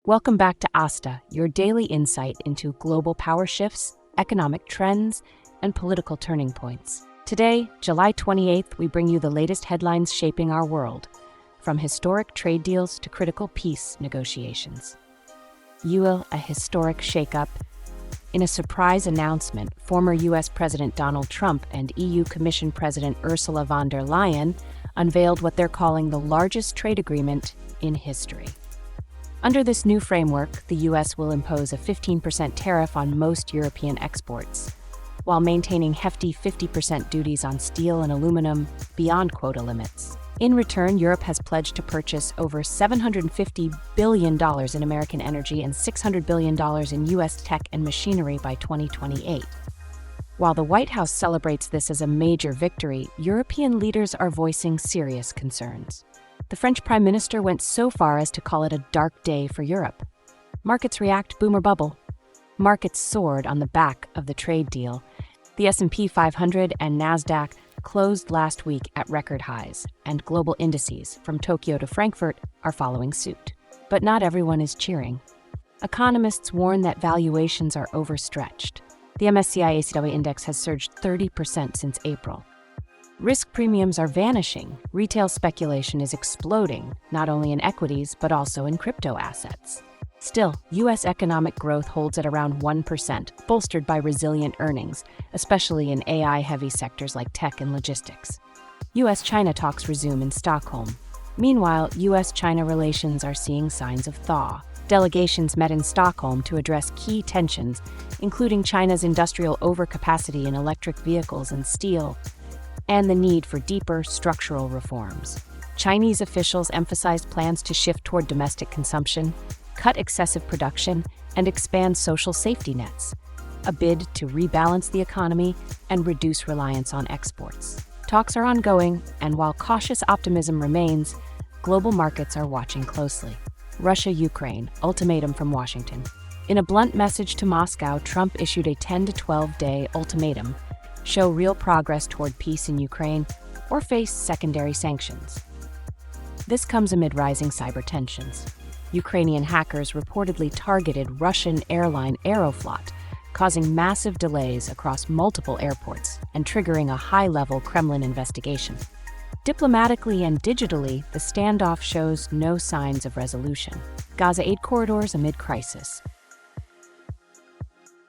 Welcome back to Asta, your daily insight into global power shifts, economic trends, and political turning points. Today, July 28th, we bring you the latest headlines shaping our world, from historic trade deals to critical peace negotiations. A historic shakeup. In a surprise announcement, former U.S. President Donald Trump and EU Commission President Ursula von der Leyen unveiled what they're calling the largest trade agreement in history. Under this new framework, the U.S. will impose a 15% tariff on most European exports, while maintaining hefty 50% duties on steel and aluminum beyond quota limits. In return, Europe has pledged to purchase over $750 billion in American energy and $600 billion in U.S. tech and machinery by 2028. While the White House celebrates this as a major victory, European leaders are voicing serious concerns. The French Prime Minister went so far as to call it a dark day for Europe. Markets react, boom or bubble. Markets soared on the back of the trade deal. The S&P 500 and Nasdaq closed last week at record highs, and global indices from Tokyo to Frankfurt are following suit. But not everyone is cheering. Economists warn that valuations are overstretched. The MSCI ACW index has surged 30% since April. Risk premiums are vanishing. Retail speculation is exploding, not only in equities, but also in crypto assets. Still, U.S. economic growth holds at around 1%, bolstered by resilient earnings, especially in AI-heavy sectors like tech and logistics. U.S.-China talks resume in Stockholm. Meanwhile, U.S.-China relations are seeing signs of thaw. Delegations met in Stockholm to address key tensions, including China's industrial overcapacity in electric vehicles and steel, and the need for deeper structural reforms. Chinese officials emphasized plans to shift toward domestic consumption, cut excessive production, and expand social safety nets, a bid to rebalance the economy and reduce reliance on exports. Talks are ongoing, and while cautious optimism remains, global markets are watching closely. Russia-Ukraine, ultimatum from Washington. In a blunt message to Moscow, Trump issued a 10 to 12-day ultimatum: show real progress toward peace in Ukraine or face secondary sanctions. This comes amid rising cyber tensions. Ukrainian hackers reportedly targeted Russian airline Aeroflot, causing massive delays across multiple airports and triggering a high-level Kremlin investigation. Diplomatically and digitally, the standoff shows no signs of resolution. Gaza aid corridors amid crisis.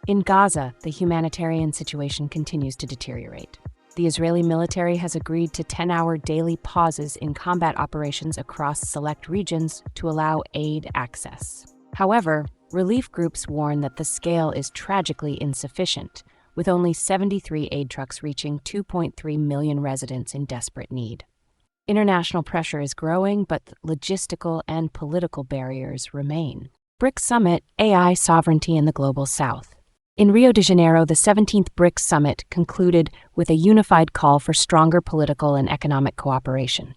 In Gaza, the humanitarian situation continues to deteriorate. The Israeli military has agreed to 10-hour daily pauses in combat operations across select regions to allow aid access. However, relief groups warn that the scale is tragically insufficient, with only 73 aid trucks reaching 2.3 million residents in desperate need. International pressure is growing, but logistical and political barriers remain. BRICS Summit, AI Sovereignty in the Global South. In Rio de Janeiro, the 17th BRICS Summit concluded with a unified call for stronger political and economic cooperation,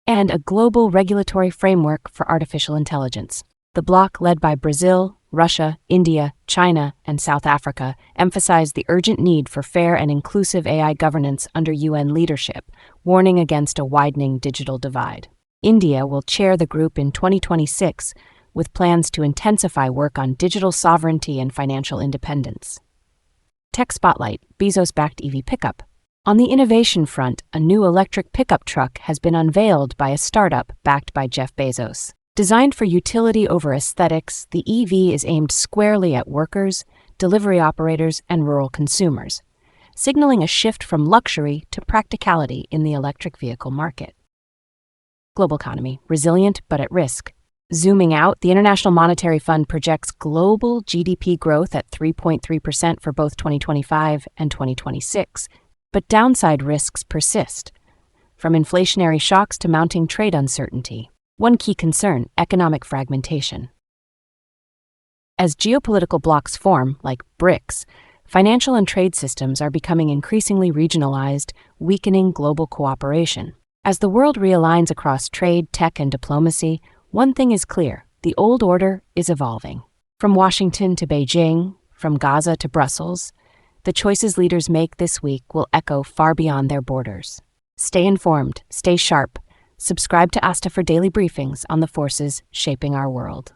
and a global regulatory framework for artificial intelligence. The bloc, led by Brazil, Russia, India, China, and South Africa, emphasized the urgent need for fair and inclusive AI governance under UN leadership, warning against a widening digital divide. India will chair the group in 2026, with plans to intensify work on digital sovereignty and financial independence. Tech Spotlight, Bezos-backed EV pickup. On the innovation front, a new electric pickup truck has been unveiled by a startup backed by Jeff Bezos. Designed for utility over aesthetics, the EV is aimed squarely at workers, delivery operators, and rural consumers, signaling a shift from luxury to practicality in the electric vehicle market. Global economy, resilient but at risk. Zooming out, the International Monetary Fund projects global GDP growth at 3.3% for both 2025 and 2026, but downside risks persist, from inflationary shocks to mounting trade uncertainty. One key concern: economic fragmentation. As geopolitical blocs form, like BRICS, financial and trade systems are becoming increasingly regionalized, weakening global cooperation. As the world realigns across trade, tech, and diplomacy, one thing is clear: the old order is evolving. From Washington to Beijing, from Gaza to Brussels, the choices leaders make this week will echo far beyond their borders. Stay informed, stay sharp. Subscribe to Asta for daily briefings on the forces shaping our world.